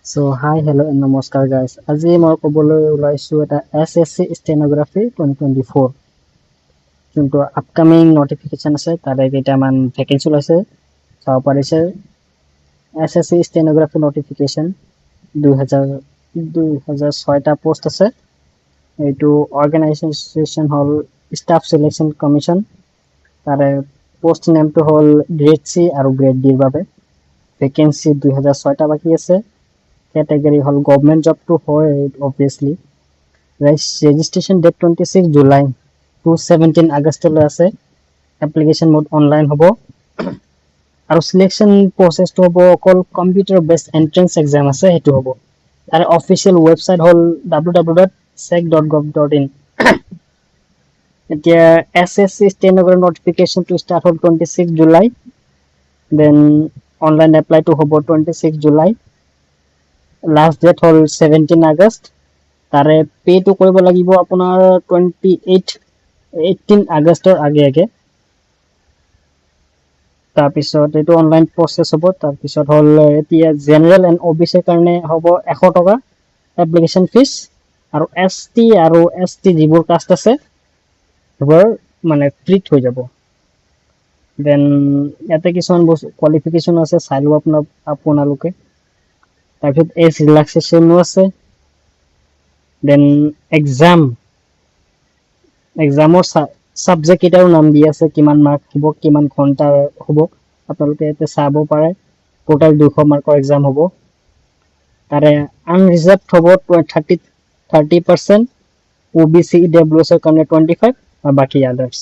So hi, hello and namaskar guys. আজি মই ক'বলৈ ওলাইছো এটা SSC stenography 2024 যোনটো আপকামিং নটিফিকেশন আছে তাৰে কেইটামান ভেকেন্সি ওলাইছে চাব পাৰিছে SSC stenography notification 2006টা পোষ্ট আছে এইটো অৰ্গেনাইজেশ্যন হল ষ্টাফ সিলেকশন কমিশন তাৰে পোষ্ট নেমটো হল গ্ৰেড C আৰু গ্ৰেড D ৰ বাবে ভেকেন্সি 2006টা বাকি আছে category hall government job to hoy obviously registration date 26 July to 17 August le ase application mode online hobo aru selection process to hobo call computer based entrance exam ase hetu hobo tar official website hol www.sec.gov.in etia SSC stenography notification to start hol 26 July then online apply to hobo 26 July last date hol 17 August tare pay to koribo lagibo apunar 18 August or age tar pisot etu online process hobo tar pisot hol etia general and OBC karone hobo 100 taka application fees aru ST jibur cast ase hobo mane free hoi jabo then ete kison qualification ase sailu apunaluke তাৰপিছত as ৰিলেক্সেশ্যনো আছে then এক্সামৰ subject এটাও নাম দি আছে কিমান mark হ'ব কিমান ঘণ্টা হ'ব আপোনালোকে এতে চাব পাৰে টোটাল 200 মাৰ্কৰ এক্সাম হ'ব তাৰে আনৰিজাৰ্ভড হ'ব 30% OBC EWS ৰ কাৰণে 25 আৰু বাকি আদাৰ্স